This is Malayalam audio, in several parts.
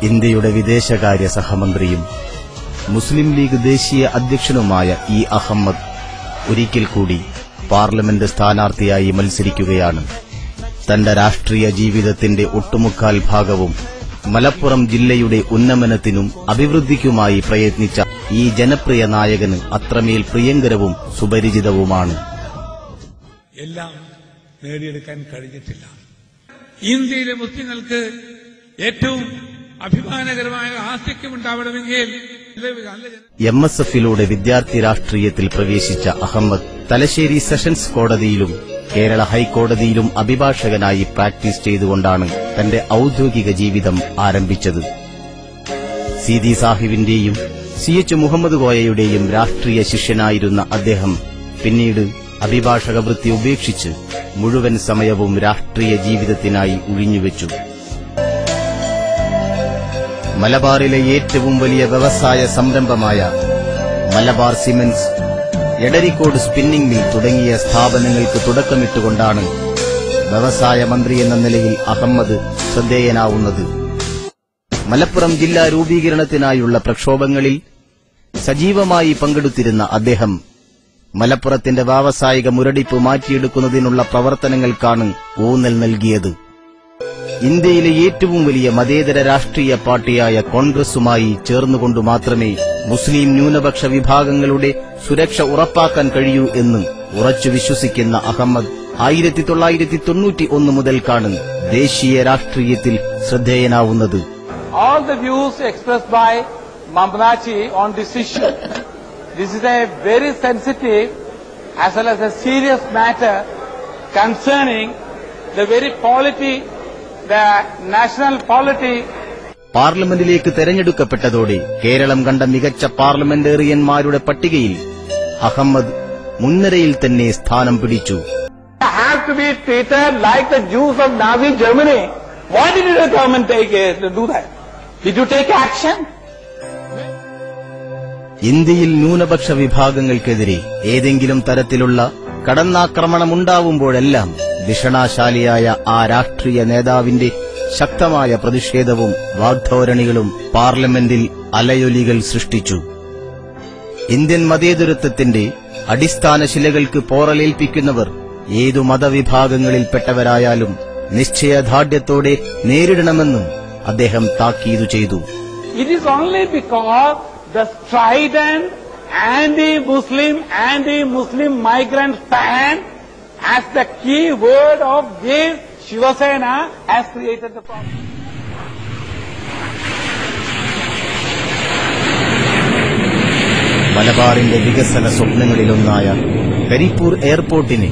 ഇന്ത്യയുടെ വിദേശകാര്യ സഹമന്ത്രിയും മുസ്ലിം ലീഗ് ദേശീയ അധ്യക്ഷനുമായ ഇ അഹമ്മദ് ഒരിക്കൽ കൂടി പാർലമെന്റ് സ്ഥാനാർത്ഥിയായി മത്സരിക്കുകയാണ്. തന്റെ രാഷ്ട്രീയ ജീവിതത്തിന്റെ ഒട്ടുമുക്കാൽ ഭാഗവും മലപ്പുറം ജില്ലയുടെ ഉന്നമനത്തിനും അഭിവൃദ്ധിക്കുമായി പ്രയത്നിച്ച ഈ ജനപ്രിയ നായകന് അത്രമേൽ പ്രിയങ്കരവും സുപരിചിതവുമാണ്. എല്ലാം നേടിയെടുക്കാൻ കഴിഞ്ഞിട്ടില്ല. ഇന്ത്യയിലെ മുസ്ലിങ്ങൾക്ക് ഏറ്റവും അഭിമാനകരമായ ആസ്തിക്യമുണ്ടാവണമെങ്കിൽ MSFിലൂടെ വിദ്യാർത്ഥി രാഷ്ട്രീയത്തിൽ പ്രവേശിച്ച അഹമ്മദ് തലശ്ശേരി സെഷൻസ് കോടതിയിലും കേരള ഹൈക്കോടതിയിലും അഭിഭാഷകനായി പ്രാക്ടീസ് ചെയ്തുകൊണ്ടാണ് തന്റെ ഔദ്യോഗിക ജീവിതം ആരംഭിച്ചത്. സീതി സാഹിബിന്റെയും CH മുഹമ്മദ് കോയയുടെയും രാഷ്ട്രീയ ശിഷ്യനായിരുന്ന അദ്ദേഹം പിന്നീട് അഭിഭാഷക വൃത്തി ഉപേക്ഷിച്ച് മുഴുവൻ സമയവും രാഷ്ട്രീയ ജീവിതത്തിനായി ഉഴിഞ്ഞുവെച്ചു. മലബാറിലെ ഏറ്റവും വലിയ വ്യവസായ സംരംഭമായ Malabar cements, Edarikode spinning mill തുടങ്ങിയ സ്ഥാപനങ്ങൾക്ക് തുടക്കമിട്ടുകൊണ്ടാണ് വ്യവസായ മന്ത്രി എന്ന നിലയിൽ അഹമ്മദ് ശ്രദ്ധേയനാവുന്നത്. മലപ്പുറം ജില്ലാ രൂപീകരണത്തിനായുള്ള പ്രക്ഷോഭങ്ങളിൽ സജീവമായി പങ്കെടുത്തിരുന്ന അദ്ദേഹം മലപ്പുറത്തിന്റെ വ്യാവസായിക മുരടിപ്പ് മാറ്റിയെടുക്കുന്നതിനുള്ള പ്രവർത്തനങ്ങൾക്കാണ് ഊന്നൽ നൽകിയത്. ഇന്ത്യയിലെ ഏറ്റവും വലിയ മതേതര രാഷ്ട്രീയ പാർട്ടിയായ കോൺഗ്രസുമായി ചേർന്നുകൊണ്ട് മാത്രമേ മുസ്ലിം ന്യൂനപക്ഷ വിഭാഗങ്ങളുടെ സുരക്ഷ ഉറപ്പാക്കാൻ കഴിയൂ എന്ന് ഉറച്ചു വിശ്വസിക്കുന്ന അഹമ്മദ് 1991 മുതൽക്കാണ് ദേശീയ രാഷ്ട്രീയത്തിൽ ശ്രദ്ധേയനാവുന്നത്. All the views expressed by Mamnachi on this issue, this is a very sensitive as well as a serious matter concerning the very polity, the national polity. പാർലമെന്റിലേക്ക് തെരഞ്ഞെടുക്കപ്പെട്ടതോടെ കേരളം കണ്ട മികച്ച പാർലമെന്റേറിയന്മാരുടെ പട്ടികയിൽ അഹമ്മദ് മുൻനിരയിൽ തന്നെ സ്ഥാനം പിടിച്ചു. Have to be treated like the Jews of Nazi Germany. Why did the government do that? Did you take action? ഇന്ത്യയിൽ ന്യൂനപക്ഷ വിഭാഗങ്ങൾക്കെതിരെ ഏതെങ്കിലും തരത്തിലുള്ള കടന്നാക്രമണമുണ്ടാവുമ്പോഴെല്ലാം ധിഷണാശാലിയായ ആ രാഷ്ട്രീയ നേതാവിന്റെ ശക്തമായ പ്രതിഷേധവും വാഗ്ധോരണികളും പാർലമെന്റിൽ അലയൊലികൾ സൃഷ്ടിച്ചു. ഇന്ത്യൻ മതേതരത്വത്തിന്റെ അടിസ്ഥാന ശിലകൾക്ക് പോറലേൽപ്പിക്കുന്നവർ ഏതു മതവിഭാഗങ്ങളിൽപ്പെട്ടവരായാലും നിശ്ചയദാർഢ്യത്തോടെ നേരിടണമെന്നും അദ്ദേഹം താക്കീതു ചെയ്തു. It is only because the strident anti-Muslim migrant stand as the key word of this Shiva Sena has created the problem. മലബാറിന്റെ വികസന സ്വപ്നങ്ങളിലൊന്നായ കരിപ്പൂർ എയർപോർട്ടിനെ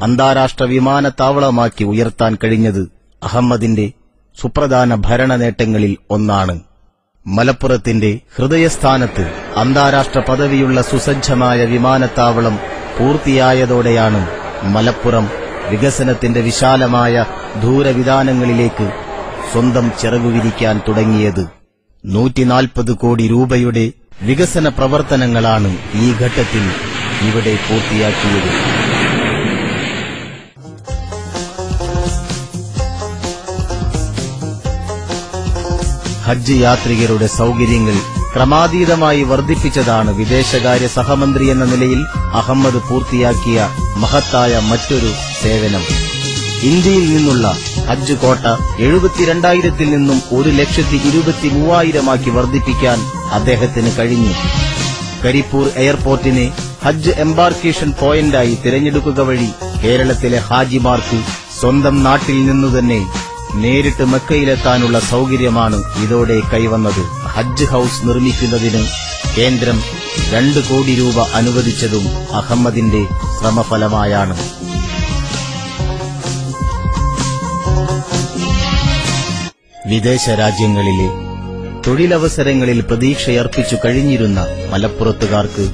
അന്താരാഷ്ട്ര വിമാനത്താവളമാക്കി ഉയർത്താൻ കഴിഞ്ഞത് അഹമ്മദിന്റെ സുപ്രധാന ഭരണ നേട്ടങ്ങളിൽ ഒന്നാണ്. മലപ്പുറത്തിന്റെ ഹൃദയസ്ഥാനത്ത് അന്താരാഷ്ട്ര പദവിയുള്ള സുസജ്ജമായ വിമാനത്താവളം പൂർത്തിയായതോടെയാണ് മലപ്പുറം വികസനത്തിന്റെ വിശാലമായ ദൂരവിതാനങ്ങളിലേക്ക് സ്വന്തം ചിറകുവിരിക്കാൻ തുടങ്ങിയത്. 140 കോടി രൂപയുടെ വികസന പ്രവർത്തനങ്ങളാണ് ഈ ഘട്ടത്തിൽ ഇവിടെ പൂർത്തിയാക്കിയത്. ഹജ്ജ് യാത്രികരുടെ സൌകര്യങ്ങൾ ക്രമാതീതമായി വർദ്ധിപ്പിച്ചതാണ് വിദേശകാര്യ സഹമന്ത്രി എന്ന നിലയിൽ അഹമ്മദ് പൂർത്തിയാക്കിയ മഹത്തായ മറ്റൊരു സേവനം. ഇന്ത്യയിൽ നിന്നുള്ള ഹജ്ജ് കോട്ട 72,000-ൽ നിന്നും 1,23,000-ആക്കി വർദ്ധിപ്പിക്കാൻ അദ്ദേഹത്തിന് കഴിഞ്ഞു. കരിപ്പൂർ എയർപോർട്ടിനെ ഹജ്ജ് എംബാർക്കേഷൻ പോയിന്റായി തിരഞ്ഞെടുക്കുക വഴി കേരളത്തിലെ ഹാജിമാർക്ക് സ്വന്തം നാട്ടിൽ നിന്നുതന്നെ നേരിട്ട് മക്കയിലെത്താനുള്ള സൌകര്യമാണ് ഇതോടെ കൈവന്നത്. ഹജ്ജ് ഹൌസ് നിർമ്മിക്കുന്നതിന് കേന്ദ്രം 2 കോടി രൂപ അനുവദിച്ചതും അഹമ്മദിന്റെ ശ്രമഫലമായാണ്. വിദേശ രാജ്യങ്ങളിലെ തൊഴിലവസരങ്ങളിൽ പ്രതീക്ഷയർപ്പിച്ചു കഴിഞ്ഞിരുന്ന മലപ്പുറത്തുകാർക്ക്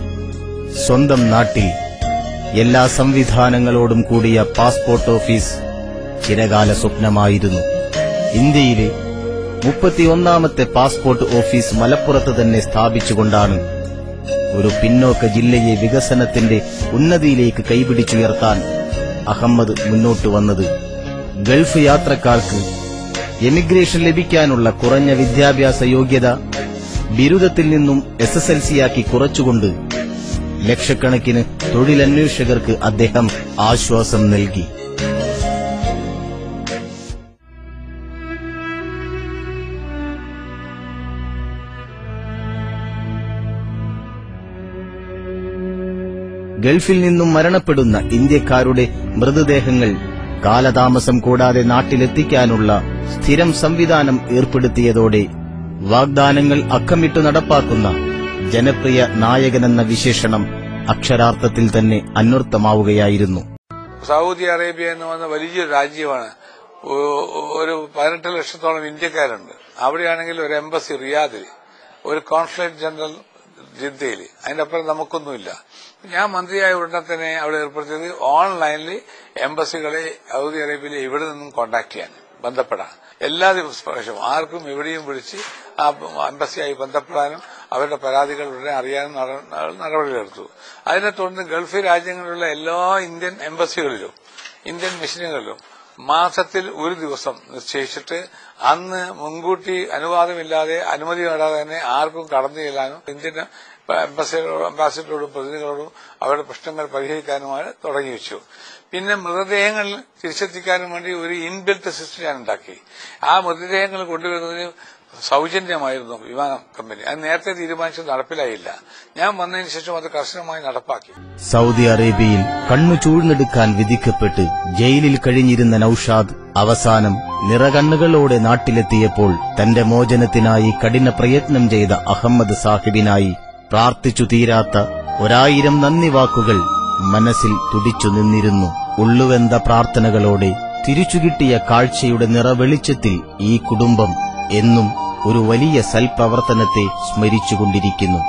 സ്വന്തം നാട്ടിൽ എല്ലാ സംവിധാനങ്ങളോടും കൂടിയ പാസ്പോർട്ട് ഓഫീസ് ചിരകാല സ്വപ്നമായിരുന്നു. ഇന്ത്യയിലെ 31ാമത്തെ പാസ്പോർട്ട് ഓഫീസ് മലപ്പുറത്ത് തന്നെ സ്ഥാപിച്ചുകൊണ്ടാണ് ഒരു പിന്നോക്ക ജില്ലയെ വികസനത്തിന്റെ ഉന്നതിയിലേക്ക് കൈപിടിച്ചുയർത്താൻ അഹമ്മദ് മുന്നോട്ടു വന്നത്. ഗൾഫ് യാത്രക്കാർക്ക് എമിഗ്രേഷൻ ലഭിക്കാനുള്ള കുറഞ്ഞ വിദ്യാഭ്യാസ യോഗ്യത ബിരുദത്തിൽ നിന്നും SSLC-യാക്കി കുറച്ചുകൊണ്ട് ലക്ഷക്കണക്കിന് തൊഴിലന്വേഷകർക്ക് അദ്ദേഹം ആശ്വാസം നൽകി. ഗൾഫിൽ നിന്നും മരണപ്പെടുന്ന ഇന്ത്യക്കാരുടെ മൃതദേഹങ്ങൾ കാലതാമസം കൂടാതെ നാട്ടിലെത്തിക്കാനുള്ള സ്ഥിരം സംവിധാനം ഏർപ്പെടുത്തിയതോടെ വാഗ്ദാനങ്ങൾ അക്കമിട്ടു നടപ്പാക്കുന്ന ജനപ്രിയ നായകനെന്ന വിശേഷണം അക്ഷരാർത്ഥത്തിൽ തന്നെ അന്വർത്ഥമാവുകയായിരുന്നു. സൗദി അറേബ്യ എന്ന് പറഞ്ഞ വലിയൊരു രാജ്യമാണ്. ഒരു 18 ലക്ഷത്തോളം ഇന്ത്യക്കാരുണ്ട്. അവിടെയാണെങ്കിൽ ഒരു എംബസി റിയാദിൽ, ഒരു കോൺസുലേറ്റ് ജനറൽ ജിദ്ദയിൽ, അതിന്റെ അപ്പുറം നമുക്കൊന്നുമില്ല. ഞാൻ മന്ത്രിയായ ഉടനെ തന്നെ അവിടെ ഏർപ്പെടുത്തിയത് ഓൺലൈനിൽ എംബസികളെ സൗദി അറേബ്യയിൽ എവിടെ നിന്നും കോൺടാക്ട് ചെയ്യാൻ, ബന്ധപ്പെടാൻ എല്ലാ ദിവസവും ആർക്കും എവിടെയും വിളിച്ച് ആ എംബസിയായി ബന്ധപ്പെടാനും അവരുടെ പരാതികൾ ഉടനെ അറിയാനും നടപടികളെടുത്തു. അതിനെ തുടർന്ന് ഗൾഫ് രാജ്യങ്ങളിലുള്ള എല്ലാ ഇന്ത്യൻ എംബസികളിലും ഇന്ത്യൻ മിഷനുകളിലും മാസത്തിൽ ഒരു ദിവസം നിശ്ചയിച്ചിട്ട് അന്ന് മുൻകൂട്ടി അനുവാദമില്ലാതെ അനുമതി നേടാതെ തന്നെ ആർക്കും കടന്നു ചെല്ലാനും ഇന്ത്യൻ അംബാസിഡറോടും പ്രതിനിധികളോടും അവരുടെ പ്രശ്നങ്ങൾ പരിഹരിക്കാനുമാണ് തുടങ്ങി വെച്ചു. പിന്നെ മൃതദേഹങ്ങൾ തിരിച്ചെത്തിക്കാനും വേണ്ടി ഒരു ഇൻബിൽറ്റ് സിസ്റ്റം ഞാൻ ഉണ്ടാക്കി. ആ മൃതദേഹങ്ങൾ കൊണ്ടുവരുന്നതിന് സൌജന്യമായിരുന്നു വിമാന കമ്പനി. അത് നേരത്തെ തീരുമാനിച്ചത് നടപ്പിലായില്ല. ഞാൻ വന്നതിന് ശേഷം അത് കർശനമായി നടപ്പാക്കി. സൗദി അറേബ്യയിൽ കണ്ണു ചൂഴ്ന്നെടുക്കാൻ വിധിക്കപ്പെട്ട് ജയിലിൽ കഴിഞ്ഞിരുന്ന നൌഷാദ് അവസാനം നിറകണ്ണുകളോടെ നാട്ടിലെത്തിയപ്പോൾ തന്റെ മോചനത്തിനായി കഠിന പ്രയത്നം ചെയ്ത അഹമ്മദ് സാഹിബിനായി പ്രാർത്ഥിച്ചു തീരാത്ത 1000 നന്ദി വാക്കുകൾ മനസ്സിൽ തുടിച്ചു നിന്നിരുന്നു. ഉള്ളുവെന്ത പ്രാർത്ഥനകളോടെ തിരിച്ചുകിട്ടിയ കാഴ്ചയുടെ നിറവെളിച്ചത്തിൽ ഈ കുടുംബം എന്നും ഒരു വലിയ സൽപ്രവർത്തനത്തെ സ്മരിച്ചുകൊണ്ടിരിക്കുന്നു.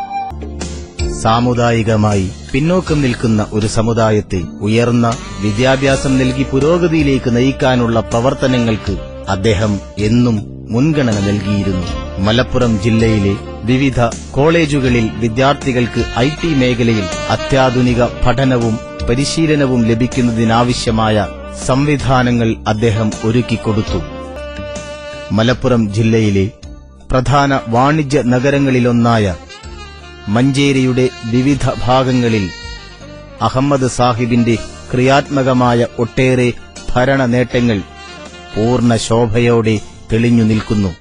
സാമുദായികമായി പിന്നോക്കം നിൽക്കുന്ന ഒരു സമുദായത്തെ ഉയർന്ന വിദ്യാഭ്യാസം നൽകി പുരോഗതിയിലേക്ക് നയിക്കാനുള്ള പ്രവർത്തനങ്ങൾക്ക് അദ്ദേഹം എന്നും മുൻഗണന നൽകിയിരുന്നു. മലപ്പുറം ജില്ലയിലെ വിവിധ കോളേജുകളിൽ വിദ്യാർത്ഥികൾക്ക് IT മേഖലയിൽ അത്യാധുനിക പഠനവും പരിശീലനവും ലഭിക്കുന്നതിനാവശ്യമായ സംവിധാനങ്ങൾ അദ്ദേഹം ഒരുക്കിക്കൊടുത്തു. മലപ്പുറം ജില്ലയിലെ പ്രധാന വാണിജ്യ നഗരങ്ങളിലൊന്നായ മഞ്ചേരിയുടെ വിവിധ ഭാഗങ്ങളിൽ അഹമ്മദ് സാഹിബിന്റെ ക്രിയാത്മകമായ ഒട്ടേറെ ഭരണ നേട്ടങ്ങൾ പൂർണ്ണ ശോഭയോടെ തെളിഞ്ഞു നിൽക്കുന്നു.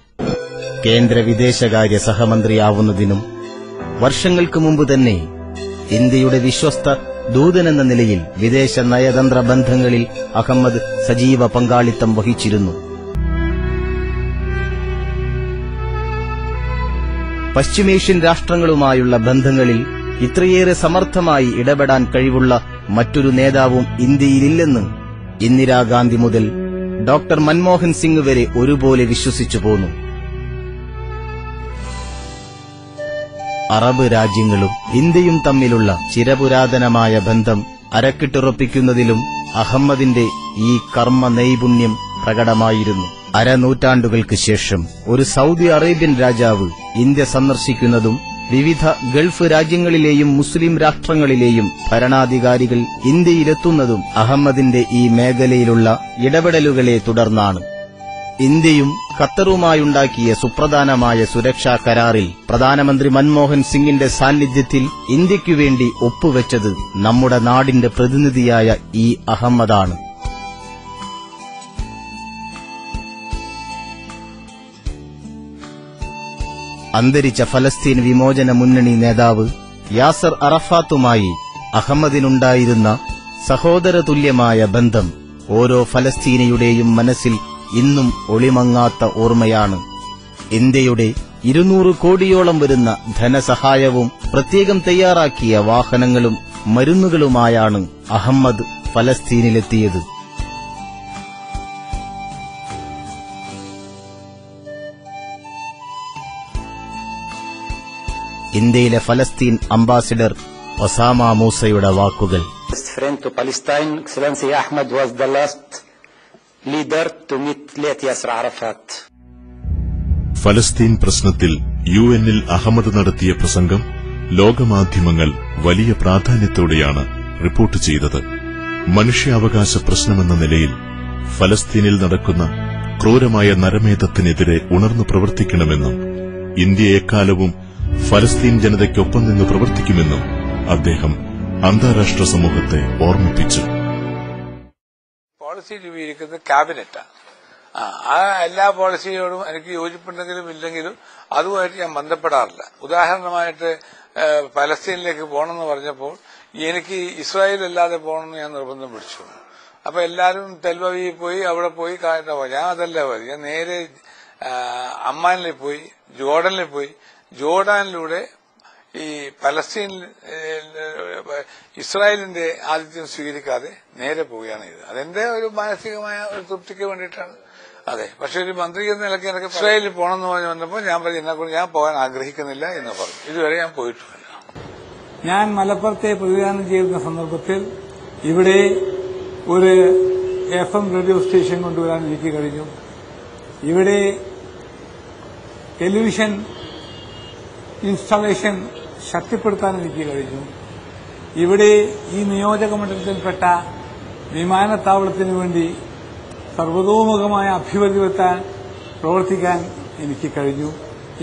കേന്ദ്ര വിദേശകാര്യ സഹമന്ത്രിയാവുന്നതിനും വർഷങ്ങൾക്ക് മുമ്പ് തന്നെ ഇന്ത്യയുടെ വിശ്വസ്ത ദൂതനെന്ന നിലയിൽ വിദേശ നയതന്ത്ര ബന്ധങ്ങളിൽ അഹമ്മദ് സജീവ പങ്കാളിത്തം വഹിച്ചിരുന്നു. പശ്ചിമേഷ്യൻ രാഷ്ട്രങ്ങളുമായുള്ള ബന്ധങ്ങളിൽ ഇത്രയേറെ സമർത്ഥമായി ഇടപെടാൻ കഴിവുള്ള മറ്റൊരു നേതാവും ഇന്ത്യയിലില്ലെന്ന് ഇന്ദിരാഗാന്ധി മുതൽ ഡോക്ടർ മൻമോഹൻ സിംഗ് വരെ ഒരുപോലെ വിശ്വസിച്ചു പോന്നു. അറബ് രാജ്യങ്ങളും ഇന്ത്യയും തമ്മിലുള്ള ചിരപുരാതനമായ ബന്ധം അരക്കിട്ടുറപ്പിക്കുന്നതിലും അഹമ്മദിന്റെ ഈ കർമ്മ നൈപുണ്യം പ്രകടമായിരുന്നു. അരനൂറ്റാണ്ടുകൾക്ക് ശേഷം ഒരു സൗദി അറേബ്യൻ രാജാവ് ഇന്ത്യ സന്ദർശിക്കുന്നതും വിവിധ ഗൾഫ് രാജ്യങ്ങളിലെയും മുസ്ലിം രാഷ്ട്രങ്ങളിലെയും ഭരണാധികാരികൾ ഇന്ത്യയിലെത്തുന്നതും അഹമ്മദിന്റെ ഈ മേഖലയിലുള്ള ഇടപെടലുകളെ തുടർന്നാണ്. ഇന്ത്യയും ഖത്തറുമായുണ്ടാക്കിയ സുപ്രധാനമായ സുരക്ഷാ കരാറിൽ പ്രധാനമന്ത്രി മൻമോഹൻ സിംഗിന്റെ സാന്നിധ്യത്തിൽ ഇന്ത്യയ്ക്കുവേണ്ടി ഒപ്പുവെച്ചത് നമ്മുടെ നാടിന്റെ പ്രതിനിധിയായ ഈ അഹമ്മദാണ്. അന്തരിച്ച ഫലസ്തീൻ വിമോചന മുന്നണി നേതാവ് യാസർ അറഫാത്തുമായി അഹമ്മദിനുണ്ടായിരുന്ന സഹോദരതുല്യമായ ബന്ധം ഓരോ ഫലസ്തീനിയുടെയും മനസ്സിൽ ഇന്നും ഒളിമങ്ങാത്ത ഓർമ്മയാണ്. ഇന്ത്യയുടെ 200 കോടിയോളം വരുന്ന ധനസഹായവും പ്രത്യേകം തയ്യാറാക്കിയ വാഹനങ്ങളും മരുന്നുകളുമായാണ് അഹമ്മദ് ഫലസ്തീനിലെത്തിയത്. ഇന്ത്യയിലെ ഫലസ്തീൻ അംബാസിഡർ ഒസാമ മൂസയുടെ വാക്കുകൾ. Friend to Palestine, Excellency Ahmed was the last leader to meet late Yasser Arafat. ഫലസ്തീൻ പ്രശ്നത്തിൽ UN-ൽ അഹമ്മദ് നടത്തിയ പ്രസംഗം ലോകമാധ്യമങ്ങൾ വലിയ പ്രാധാന്യത്തോടെയാണ് റിപ്പോർട്ട് ചെയ്തത്. മനുഷ്യാവകാശ പ്രശ്നമെന്ന നിലയിൽ ഫലസ്തീനിൽ നടക്കുന്ന ക്രൂരമായ നരമേധത്തിനെതിരെ ഉണർന്നു പ്രവർത്തിക്കണമെന്നും ഇന്ത്യ എക്കാലവും ഫലസ്തീൻ ജനതയ്ക്കൊപ്പം നിന്ന് പ്രവർത്തിക്കുമെന്നും അദ്ദേഹം അന്താരാഷ്ട്ര സമൂഹത്തെ ഓർമ്മിപ്പിച്ചു. പോളിസി രൂപീകരിക്കുന്നത് ക്യാബിനറ്റാണ്. ആ എല്ലാ പോളിസിയോടും എനിക്ക് യോജിപ്പുണ്ടെങ്കിലും ഇല്ലെങ്കിലും അതുമായിട്ട് ഞാൻ ബന്ധപ്പെടാറില്ല. ഉദാഹരണമായിട്ട് പലസ്തീനിലേക്ക് പോകണമെന്ന് പറഞ്ഞപ്പോൾ എനിക്ക് ഇസ്രായേൽ അല്ലാതെ പോകണമെന്ന് ഞാൻ നിർബന്ധം പിടിച്ചു. അപ്പൊ എല്ലാവരും തെൽവവിയിൽ പോയി അവിടെ പോയി ഞാൻ അതല്ല പോയി. ഞാൻ നേരെ അമ്മാനിൽ പോയി, ജോർഡനിൽ പോയി. ജോർഡാനിലൂടെ ഈ പലസ്തീൻ ഇസ്രായേലിന്റെ ആതിഥ്യം സ്വീകരിക്കാതെ നേരെ പോവുകയാണ് ഇത്. അതെന്റെ ഒരു മാനസികമായ ഒരു തൃപ്തിക്ക് വേണ്ടിയിട്ടാണ്. അതെ, പക്ഷെ ഒരു മന്ത്രി എന്ന നിലയ്ക്ക് എനിക്ക് ഇസ്രായേലിൽ പോകണമെന്ന് പറഞ്ഞു വന്നപ്പോൾ ഞാൻ പറഞ്ഞു എന്നെക്കൊണ്ട് ഞാൻ പോകാൻ ആഗ്രഹിക്കുന്നില്ല എന്ന് പറഞ്ഞു. ഇതുവരെ ഞാൻ പോയിട്ടില്ല. ഞാൻ മലപ്പുറത്തെ പ്രതിദാനം ചെയ്യുന്ന സന്ദർഭത്തിൽ ഇവിടെ ഒരു FM റേഡിയോ സ്റ്റേഷൻ കൊണ്ടുവരാൻ എനിക്ക് കഴിഞ്ഞു. ഇവിടെ ടെലിവിഷൻ ഇൻസ്റ്റാളേഷൻ ശക്തിപ്പെടുത്താൻ എനിക്ക് കഴിഞ്ഞു. ഇവിടെ ഈ നിയോജക മണ്ഡലത്തിൽപ്പെട്ട വിമാനത്താവളത്തിനു വേണ്ടി സർവതോമുഖമായ അഭിവൃദ്ധി വരുത്താൻ പ്രവർത്തിക്കാൻ എനിക്ക് കഴിഞ്ഞു.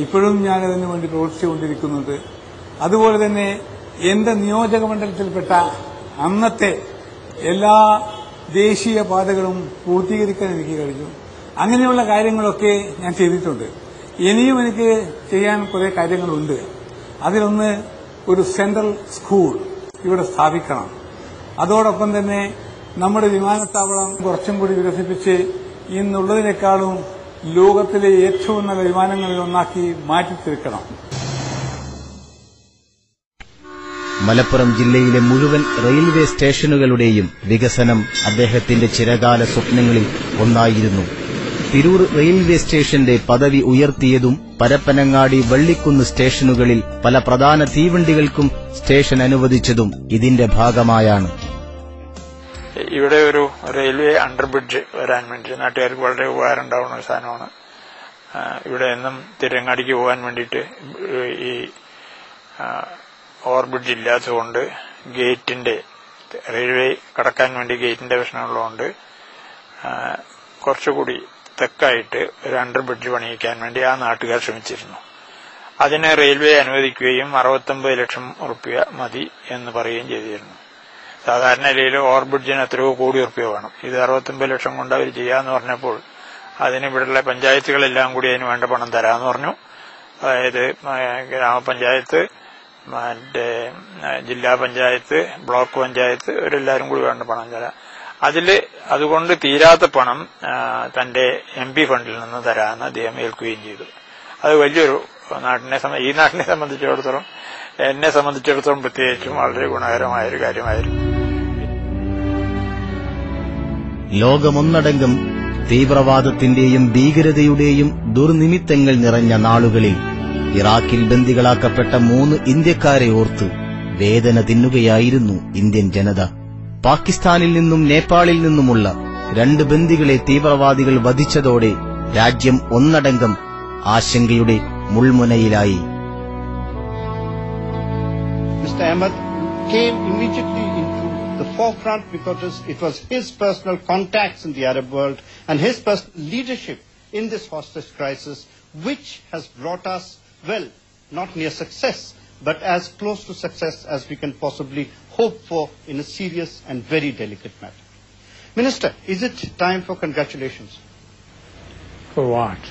ഇപ്പോഴും ഞാനതിനു വേണ്ടി പ്രവർത്തിച്ചുകൊണ്ടിരിക്കുന്നുണ്ട്. അതുപോലെ തന്നെ എന്റെ നിയോജക മണ്ഡലത്തിൽപ്പെട്ട അന്നത്തെ എല്ലാ ദേശീയ പാതകളും പൂർത്തീകരിക്കാൻ എനിക്ക് കഴിഞ്ഞു. അങ്ങനെയുള്ള കാര്യങ്ങളൊക്കെ ഞാൻ ചെയ്തിട്ടുണ്ട്. ഇനിയും എനിക്ക് ചെയ്യാൻ കുറെ കാര്യങ്ങളുണ്ട്. അതിലൊന്ന് ഒരു സെൻട്രൽ സ്കൂൾ ഇവിടെ സ്ഥാപിക്കണം. അതോടൊപ്പം തന്നെ നമ്മുടെ വിമാനത്താവളം കുറച്ചും കൂടി വികസിപ്പിച്ച് ഇന്നുള്ളതിനേക്കാളും ലോകത്തിലെ ഏറ്റവും നല്ല വിമാനങ്ങളിൽ ഒന്നാക്കി മാറ്റിത്തീർക്കണം. മലപ്പുറം ജില്ലയിലെ മുഴുവൻ റെയിൽവേ സ്റ്റേഷനുകളുടെയും വികസനം അദ്ദേഹത്തിന്റെ ചിരകാല സ്വപ്നങ്ങളിൽ ഒന്നായിരുന്നു. തിരൂർ റെയിൽവേ സ്റ്റേഷന്റെ പദവി ഉയർത്തിയതും പരപ്പനങ്ങാടി വള്ളിക്കുന്ന് സ്റ്റേഷനുകളിൽ പല പ്രധാന തീവണ്ടികൾക്കും സ്റ്റേഷൻ അനുവദിച്ചതും ഇതിന്റെ ഭാഗമായാണ്. ഇവിടെ ഒരു റെയിൽവേ അണ്ടർബ്രിഡ്ജ് വരാൻ വേണ്ടി നാട്ടുകാർക്ക് വളരെ ഉപകാരം ഉണ്ടാവുന്ന ഒരു സാധനമാണ്. ഇവിടെ നിന്നും തിരങ്ങാടിക്ക് പോകാൻ വേണ്ടിയിട്ട് ഈ ഓവർബ്രിഡ്ജ് ഇല്ലാത്തതുകൊണ്ട് ഗേറ്റിന്റെ റെയിൽവേ കടക്കാൻ വേണ്ടി ഗേറ്റിന്റെ പ്രശ്നമുള്ളതുകൊണ്ട് കുറച്ചുകൂടി തെക്കായിട്ട് ഒരു അണ്ടർബ്രിഡ്ജ് പണിയിക്കാൻ വേണ്ടി ആ നാട്ടുകാർ ശ്രമിച്ചിരുന്നു. അതിന് റെയിൽവേ അനുവദിക്കുകയും 69 ലക്ഷം റുപ്യ മതി എന്ന് പറയുകയും ചെയ്തിരുന്നു. സാധാരണ നിലയിൽ ഓവർബ്രിഡ്ജിന് എത്രയോ കോടി റുപ്യ വേണം. ഇത് 69 ലക്ഷം കൊണ്ട് അവർ ചെയ്യാന്ന് പറഞ്ഞപ്പോൾ അതിന് ഇവിടെയുള്ള പഞ്ചായത്തുകളെല്ലാം കൂടി അതിന് വേണ്ട പണം തരാമെന്ന് പറഞ്ഞു. അതായത് ഗ്രാമപഞ്ചായത്ത്, മറ്റേ ജില്ലാ പഞ്ചായത്ത്, ബ്ലോക്ക് പഞ്ചായത്ത് ഇവരെല്ലാരും കൂടി വേണ്ട പണം തരാം. അതുകൊണ്ട് തീരാത്ത പണം തന്റെ MP ഫണ്ടിൽ നിന്ന് തരാമെന്ന് അദ്ദേഹം ഏൽക്കുകയും ചെയ്തു. അത് വലിയൊരു ഈ നാട്ടിനെ സംബന്ധിച്ചിടത്തോളം, എന്നെ സംബന്ധിച്ചിടത്തോളം പ്രത്യേകിച്ചും വളരെ ഗുണകരമായൊരു കാര്യമായിരുന്നു. ലോകമൊന്നടങ്കം തീവ്രവാദത്തിന്റെയും ഭീകരതയുടെയും ദുർനിമിത്തങ്ങൾ നിറഞ്ഞ നാളുകളിൽ ഇറാഖിൽ ബന്ദികളാക്കപ്പെട്ട 3 ഇന്ത്യക്കാരെ ഓർത്ത് വേദന തിന്നുകയായിരുന്നു ഇന്ത്യൻ ജനത. പാകിസ്ഥാനിൽ നിന്നും നേപ്പാളിൽ നിന്നുമുള്ള 2 ബന്ദികളെ തീവ്രവാദികൾ വധിച്ചതോടെ രാജ്യം ഒന്നടങ്കം ആശങ്കയുടെ മുൾമുനയിലായി. Mr. Ahmed came immediately into the forefront because it was his personal contacts in the Arab world and his personal leadership in this hostage crisis which has brought us, well, not near success, but as close to success as we can possibly hope for in a serious and very delicate matter. Minister, is it time for congratulations? For what?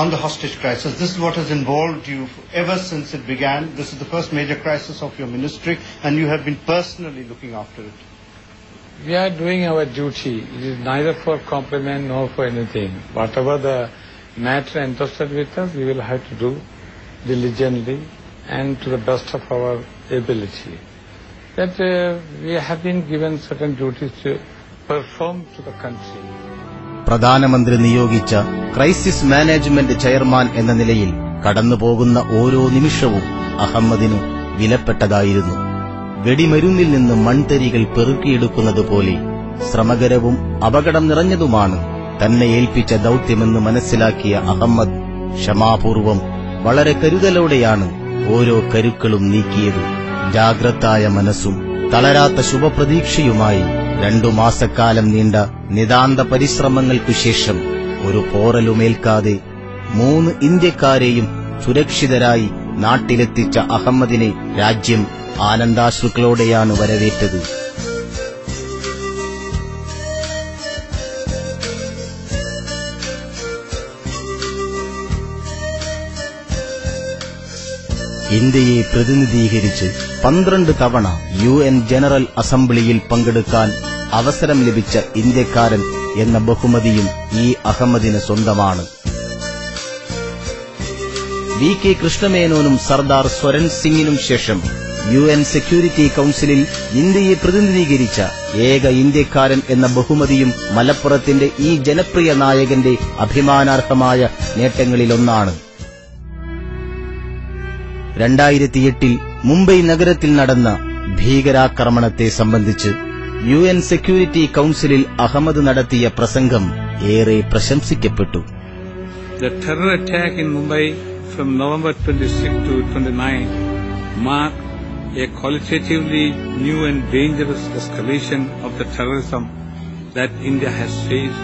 On the hostage crisis. This is what has involved you ever since it began. This is the first major crisis of your ministry and you have been personally looking after it. We are doing our duty. It is neither for compliment nor for anything. Whatever the matter entrusted with us, we will have to do diligently and to the best of our ability. That we have been given certain duties to perform to the country. പ്രധാനമന്ത്രി നിയോഗിച്ച ക്രൈസിസ് മാനേജ്മെന്റ് ചെയർമാൻ എന്ന നിലയിൽ കടന്നുപോകുന്ന ഓരോ നിമിഷവും അഹമ്മദിന് വിലപ്പെട്ടതായിരുന്നു. വെടിമരുന്നിൽ നിന്ന് മൺതരികൾ പെറുക്കിയെടുക്കുന്നതുപോലെ ശ്രമകരവും അപകടം നിറഞ്ഞതുമാണ് തന്നെ ഏൽപ്പിച്ച ദൌത്യമെന്ന് മനസ്സിലാക്കിയ അഹമ്മദ് ക്ഷമാപൂർവം വളരെ കരുതലോടെയാണ് ഓരോ കരുക്കളും നീക്കിയത്. ജാഗ്രതായ മനസ്സും തളരാത്ത ശുഭപ്രതീക്ഷയുമായി 2 മാസക്കാലം നീണ്ട നിതാന്ത പരിശ്രമങ്ങൾക്കു ശേഷം ഒരു പോറലുമേൽക്കാതെ 3 ഇന്ത്യക്കാരെയും സുരക്ഷിതരായി നാട്ടിലെത്തിച്ച അഹമ്മദിനെ രാജ്യം ആനന്ദാശ്രുക്കളോടെയാണ് വരവേറ്റത്. ഇന്ത്യയെ പ്രതിനിധീകരിച്ച് 12 തവണ UN ജനറൽ അസംബ്ലിയിൽ പങ്കെടുക്കാൻ അവസരം ലഭിച്ച ഇന്ത്യക്കാരൻ എന്ന ബഹുമതിയും ഈ അഹമ്മദിന് സ്വന്തമാണ്. VK കൃഷ്ണമേനോനും സർദാർ സ്വരൻ സിംഗിനും ശേഷം UN സെക്യൂരിറ്റി കൌൺസിലിൽ ഇന്ത്യയെ പ്രതിനിധീകരിച്ച ഏക ഇന്ത്യക്കാരൻ എന്ന ബഹുമതിയും മലപ്പുറത്തിന്റെ ഈ ജനപ്രിയ നായകന്റെ അഭിമാനാർഹമായ നേട്ടങ്ങളിലൊന്നാണ്. 2008 മുംബൈ നഗരത്തിൽ നടന്ന ഭീകരാക്രമണത്തെ സംബന്ധിച്ച് UN സെക്യൂരിറ്റി കൌൺസിലിൽ അഹമ്മദ് നടത്തിയ പ്രസംഗം ഏറെ പ്രശംസിക്കപ്പെട്ടു. The terror attack in Mumbai from November 26 to 29 marked a qualitatively new and dangerous escalation of the terrorism that India has faced.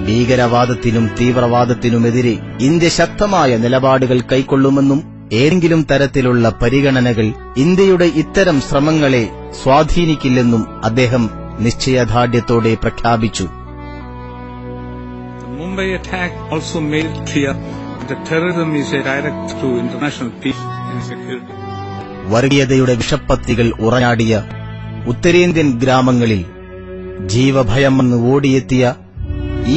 ഭീകരവാദത്തിനും തീവ്രവാദത്തിനുമെതിരെ ഇന്ത്യ ശക്തമായ നിലപാടുകൾ കൈക്കൊള്ളുമെന്നും ഏതെങ്കിലും തരത്തിലുള്ള പരിഗണനകൾ ഇന്ത്യയുടെ ഇത്തരം ശ്രമങ്ങളെ സ്വാധീനിക്കില്ലെന്നും അദ്ദേഹം നിശ്ചയദാർഢ്യത്തോടെ പ്രഖ്യാപിച്ചു. The Mumbai attack also made it clear that terrorism is a direct to international peace and security. വർഗീയതയുടെ വിഷപ്പത്തികൾ ഉറഞ്ഞാടിയ ഉത്തരേന്ത്യൻ ഗ്രാമങ്ങളിൽ ജീവഭയം വന്ന് ഓടിയെത്തിയ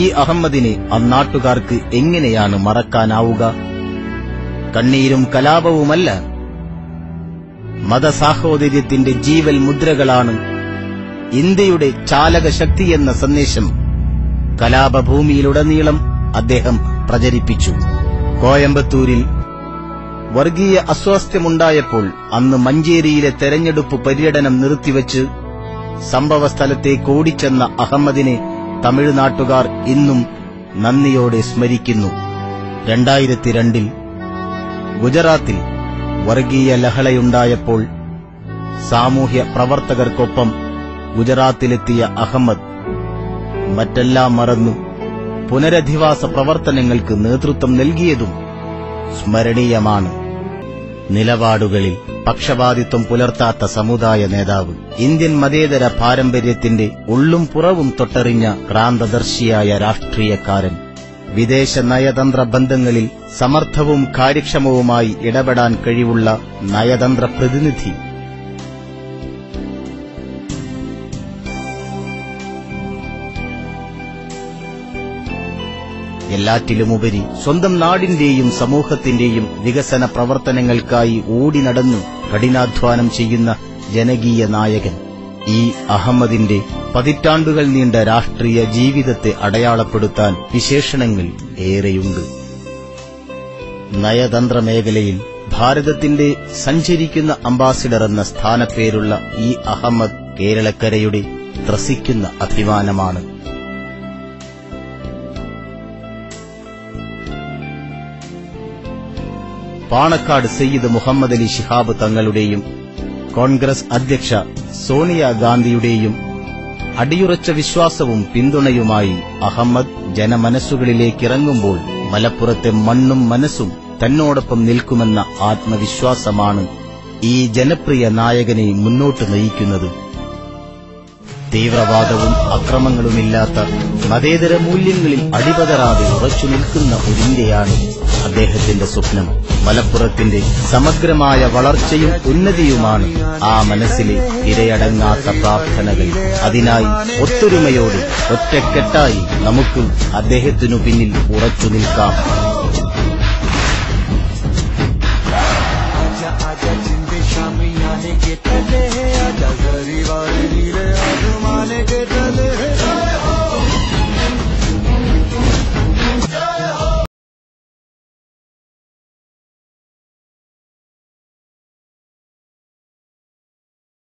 ഈ അഹമ്മദിനെ അന്നാട്ടുകാർക്ക് എങ്ങനെയാണ് മറക്കാനാവുക? കണ്ണീരും കലാപവുമല്ല, മതസാഹോദര്യത്തിന്റെ ജീവൽ മുദ്രകളാണ് ഇന്ത്യയുടെ ചാലകശക്തിയെന്ന സന്ദേശം കലാപഭൂമിയിലുടനീളം അദ്ദേഹം പ്രചരിപ്പിച്ചു. കോയമ്പത്തൂരിൽ വർഗീയ അസ്വാസ്ഥ്യമുണ്ടായപ്പോൾ അന്ന് മഞ്ചേരിയിലെ തെരഞ്ഞെടുപ്പ് പര്യടനം നിർത്തിവച്ച് സംഭവസ്ഥലത്തേക്ക് ഓടിച്ചെന്ന അഹമ്മദിനെ തമിഴ്നാട്ടുകാർ ഇന്നും നന്ദിയോടെ സ്മരിക്കുന്നു. 2002 ഗുജറാത്തിൽ വർഗീയ ലഹളയുണ്ടായപ്പോൾ സാമൂഹ്യ പ്രവർത്തകർക്കൊപ്പം ഗുജറാത്തിലെത്തിയ അഹമ്മദ് മറ്റെല്ലാം മറന്നു പുനരധിവാസ പ്രവർത്തനങ്ങൾക്ക് നേതൃത്വം നൽകിയതും സ്മരണീയമാണ്. നിലപാടുകളിൽ പക്ഷപാതിത്വം പുലർത്താത്ത സമുദായ നേതാവ്, ഇന്ത്യൻ മതേതര പാരമ്പര്യത്തിന്റെ ഉള്ളും പുറവും തൊട്ടറിഞ്ഞ ക്രാന്തദർശിയായ രാഷ്ട്രീയക്കാരൻ, വിദേശ നയതന്ത്ര ബന്ധങ്ങളിൽ സമർത്ഥവും കാര്യക്ഷമവുമായി ഇടപെടാൻ കഴിവുള്ള നയതന്ത്ര പ്രതിനിധി. എല്ലാറ്റിലുമുപരി സ്വന്തം നാടിന്റെയും സമൂഹത്തിന്റെയും വികസന പ്രവർത്തനങ്ങൾക്കായി ഓടി നടന്നു കഠിനാധ്വാനം ചെയ്യുന്ന ജനകീയ നായകൻ. ഈ അഹമ്മദിന്റെ പതിറ്റാണ്ടുകൾ നീണ്ട രാഷ്ട്രീയ ജീവിതത്തെ അടയാളപ്പെടുത്താൻ വിശേഷണങ്ങൾ ഏറെയുണ്ട്. നയതന്ത്ര മേഖലയിൽ ഭാരതത്തിന്റെ സഞ്ചരിക്കുന്ന അംബാസിഡർ എന്ന സ്ഥാനപ്പേരുള്ള ഈ അഹമ്മദ് കേരളക്കരയുടെ ത്രസിക്കുന്ന അഭിമാനമാണ്. പാണക്കാട് സയ്യിദ് മുഹമ്മദ് അലി ശിഹാബ് തങ്ങളുടെയും കോൺഗ്രസ് അധ്യക്ഷ സോണിയാഗാന്ധിയുടെയും അടിയുറച്ച വിശ്വാസവും പിന്തുണയുമായി അഹമ്മദ് ജനമനസ്സുകളിലേക്കിറങ്ങുമ്പോൾ മലപ്പുറത്തെ മണ്ണും മനസ്സും തന്നോടൊപ്പം നിൽക്കുമെന്ന ആത്മവിശ്വാസമാണ് ഈ ജനപ്രിയ നായകനെ മുന്നോട്ട് നയിക്കുന്നത്. തീവ്രവാദവും അക്രമങ്ങളുമില്ലാത്ത മതേതര മൂല്യങ്ങളിൽ അടിപതറാതെ ഉറച്ചു നിൽക്കുന്ന ഒരു ഇന്ത്യയാണ് അദ്ദേഹത്തിന്റെ സ്വപ്നം. മലപ്പുറത്തിന്റെ സമഗ്രമായ വളർച്ചയും ഉന്നതിയുമാണ് ആ മനസ്സിലെ ഇരയടങ്ങാത്ത പ്രാർത്ഥനകൾ. അതിനായി ഒത്തൊരുമയോടെ ഒറ്റക്കെട്ടായി നമുക്ക് അദ്ദേഹത്തിനു പിന്നിൽ ഉറച്ചു നിൽക്കാം. आजा जिंदे शाम आने के पहले आजा